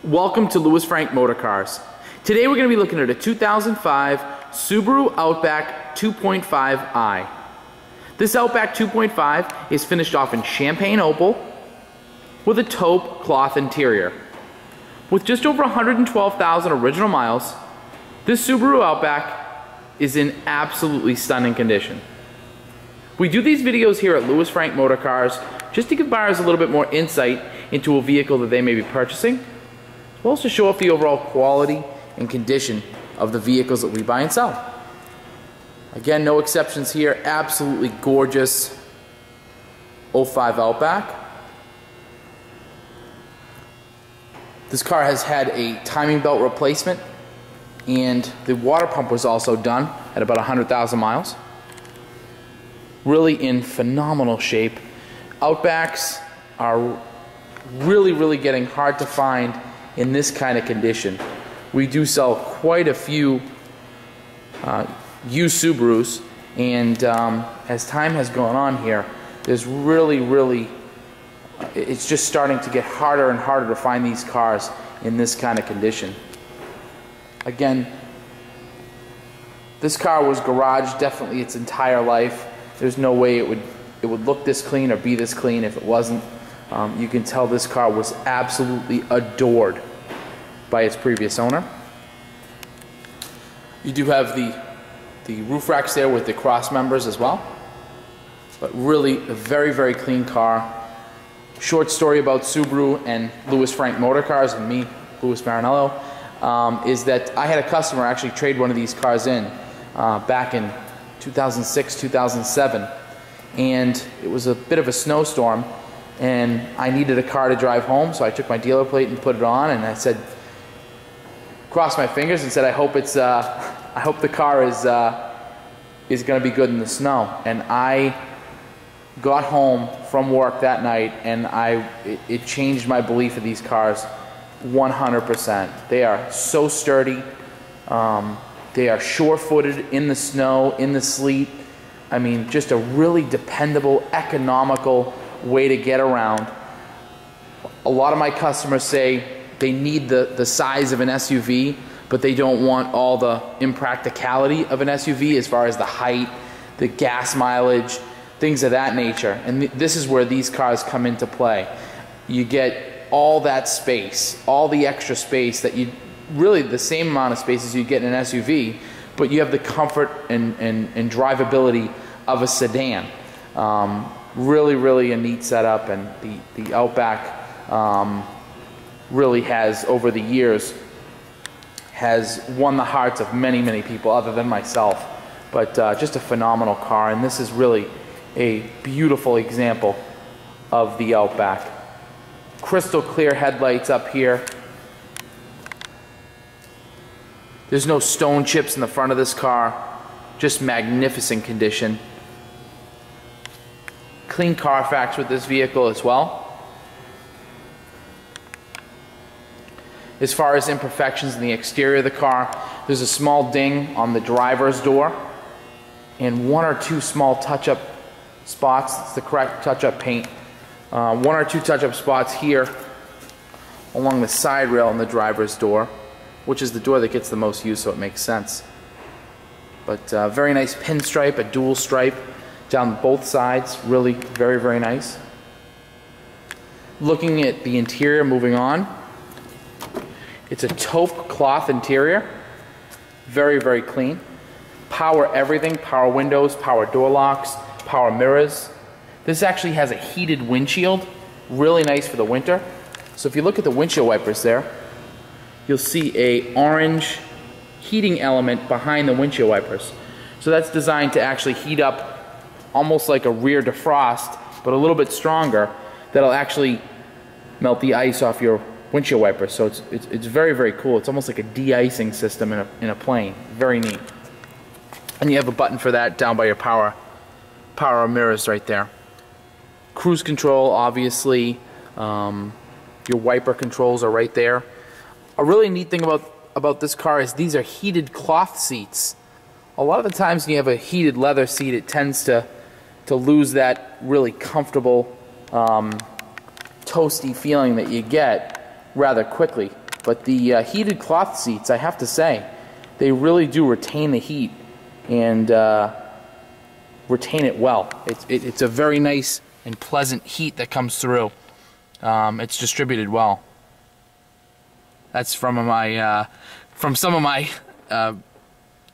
Welcome to Louis Frank Motorcars. Today we're going to be looking at a 2005 Subaru Outback 2.5i. This Outback 2.5 is finished off in champagne opal with a taupe cloth interior. With just over 112,000 original miles, this Subaru Outback is in absolutely stunning condition. We do these videos here at Louis Frank Motorcars just to give buyers a little bit more insight into a vehicle that they may be purchasing, as well as to show off the overall quality and condition of the vehicles that we buy and sell. Again, no exceptions here. Absolutely gorgeous 05 Outback. This car has had a timing belt replacement, and the water pump was also done at about 100,000 miles. Really in phenomenal shape. Outbacks are really getting hard to find in this kind of condition. We do sell quite a few used Subarus, and as time has gone on here, there's really it's just starting to get harder and harder to find these cars in this kind of condition. Again, this car was garaged definitely its entire life. There's no way it would look this clean or be this clean if it wasn't. You can tell this car was absolutely adored by its previous owner. You do have the roof racks there with the cross members as well, but really a very clean car. Short story about Subaru and Louis Frank Motorcars and me, Louis Marinello, is that I had a customer actually trade one of these cars in back in 2006, 2007, and it was a bit of a snowstorm, and I needed a car to drive home, so I took my dealer plate and put it on, and I said, crossed my fingers and said, I hope the car is going to be good in the snow. And I got home from work that night, and it changed my belief of these cars 100%. They are so sturdy. They are sure-footed in the snow, in the sleet. I mean, just a really dependable, economical way to get around. A lot of my customers say they need the size of an SUV, but they don't want all the impracticality of an SUV as far as the height, the gas mileage, things of that nature. And this is where these cars come into play. You get all that space, all the extra space that you really the same amount of space as you get in an SUV, but you have the comfort and drivability of a sedan. Really a neat setup, and the Outback really has, over the years, has won the hearts of many people other than myself. But just a phenomenal car, and this is really a beautiful example of the Outback. Crystal clear headlights up here. There's no stone chips in the front of this car. Just magnificent condition. Clean Carfax with this vehicle as well. As far as imperfections in the exterior of the car, there's a small ding on the driver's door and one or two small touch-up spots. It's the correct touch-up paint. One or two touch-up spots here along the side rail on the driver's door, which is the door that gets the most use, so it makes sense. But very nice pinstripe, a dual stripe down both sides, really very nice. Looking at the interior, moving on, it's a taupe cloth interior, very clean. Power everything, power windows, power door locks, power mirrors. This actually has a heated windshield, really nice for the winter. So if you look at the windshield wipers there, you'll see a orange heating element behind the windshield wipers. So that's designed to actually heat up almost like a rear defrost, but a little bit stronger, that'll actually melt the ice off your windshield wipers. So it's very cool. It's almost like a de-icing system in a plane. Very neat. And you have a button for that down by your power mirrors right there. Cruise control, obviously. Your wiper controls are right there. A really neat thing about this car is these are heated cloth seats. A lot of the times when you have a heated leather seat, it tends to lose that really comfortable toasty feeling that you get rather quickly. but the heated cloth seats, I have to say, they really do retain the heat and retain it well. It's a very nice and pleasant heat that comes through. It's distributed well. That's from some of my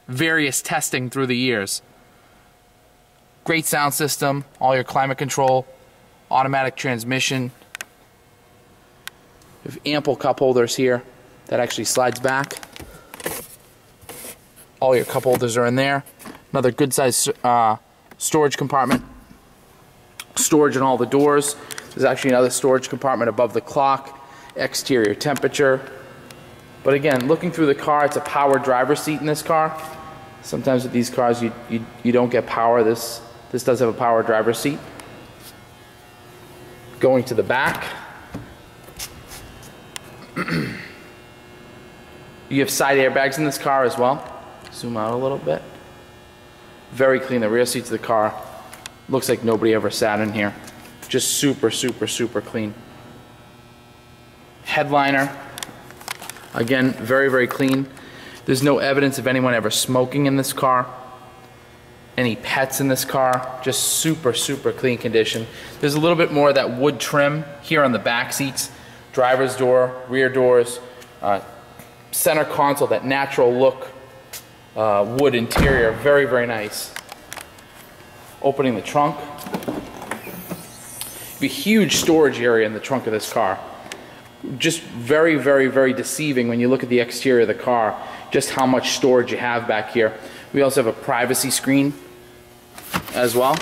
various testing through the years. Great sound system, all your climate control, automatic transmission. We have ample cup holders here that actually slides back. All your cup holders are in there. Another good size storage compartment. Storage in all the doors. There's actually another storage compartment above the clock. Exterior temperature. But again, looking through the car, it's a power driver's seat in this car. Sometimes with these cars you don't get power. This does have a power driver's seat. Going to the back. You have side airbags in this car as well. Zoom out a little bit. Very clean. The rear seats of the car looks like nobody ever sat in here. Just super, super, super clean. Headliner. Again, very, very clean. There's no evidence of anyone ever smoking in this car. Any pets in this car. Just super, super clean condition. There's a little bit more of that wood trim here on the back seats. Driver's door, rear doors, center console, that natural look wood interior. Very, very nice. Opening the trunk. A huge storage area in the trunk of this car. Just very, very, very deceiving when you look at the exterior of the car, just how much storage you have back here. We also have a privacy screen as well.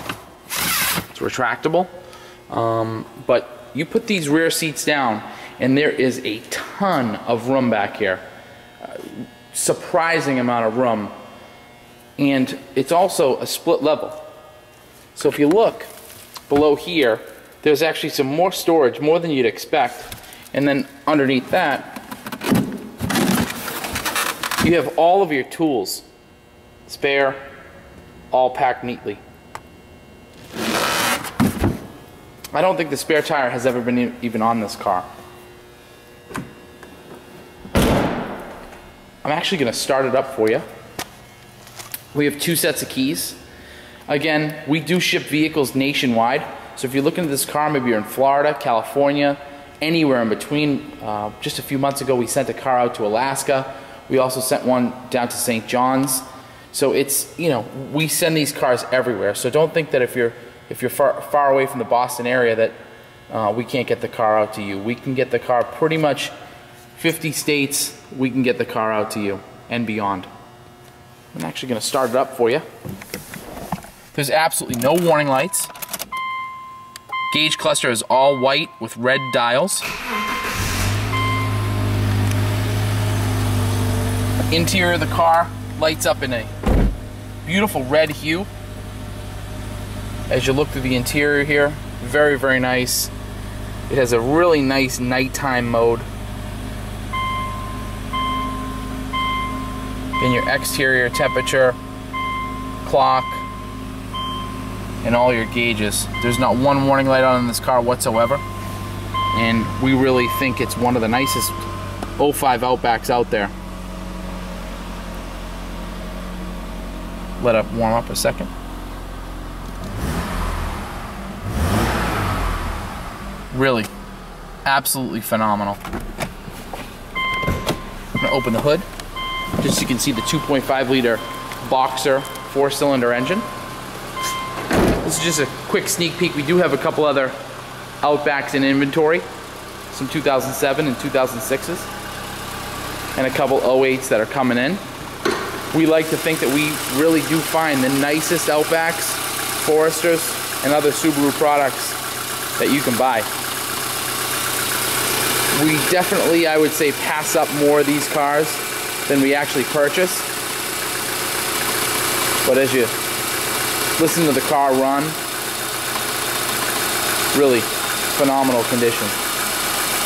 It's retractable. But you put these rear seats down and there is a ton of room back here. Surprising amount of room. And it's also a split level. So if you look below here, there's actually some more storage, more than you'd expect. And then underneath that, you have all of your tools, spare, all packed neatly. I don't think the spare tire has ever been even on this car. I'm actually going to start it up for you. We have 2 sets of keys. Again, we do ship vehicles nationwide. So if you're looking at this car, maybe you're in Florida, California, anywhere in between. Just a few months ago, we sent a car out to Alaska. We also sent one down to St. John's. So it's, you know, we send these cars everywhere. So don't think that if you're far away from the Boston area that we can't get the car out to you. We can get the car pretty much 50 states. We can get the car out to you and beyond. I'm actually going to start it up for you. There's absolutely no warning lights. Gauge cluster is all white with red dials. Interior of the car lights up in a beautiful red hue. As you look through the interior here, very, very nice. It has a really nice nighttime mode. Then your exterior temperature, clock, and all your gauges. There's not one warning light on in this car whatsoever. And we really think it's one of the nicest 05 Outbacks out there. Let it warm up a second. Really, absolutely phenomenal. I'm gonna open the hood, just so you can see the 2.5 liter Boxer 4-cylinder engine. This is just a quick sneak peek. We do have a couple other Outbacks in inventory, some 2007 and 2006s, and a couple 08s that are coming in. We like to think that we really do find the nicest Outbacks, Foresters, and other Subaru products that you can buy. We definitely, I would say, pass up more of these cars than we actually purchase. But as you listen to the car run, really phenomenal condition.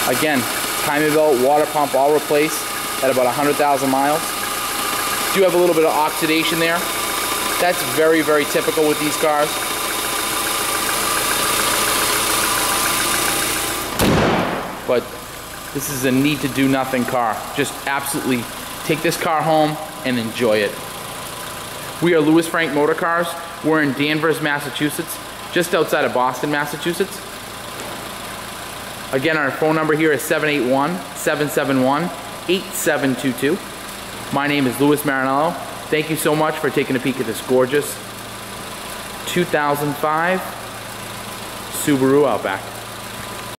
Again, timing belt, water pump, all replaced at about 100,000 miles. Do have a little bit of oxidation there. That's very, very typical with these cars. But This is a need to do nothing car. Just absolutely take this car home and enjoy it. We are Louis Frank Motorcars. We're in Danvers, Massachusetts, just outside of Boston, Massachusetts. Again, our phone number here is 781-771-8722. My name is Louis Marinello. Thank you so much for taking a peek at this gorgeous 2005 Subaru Outback.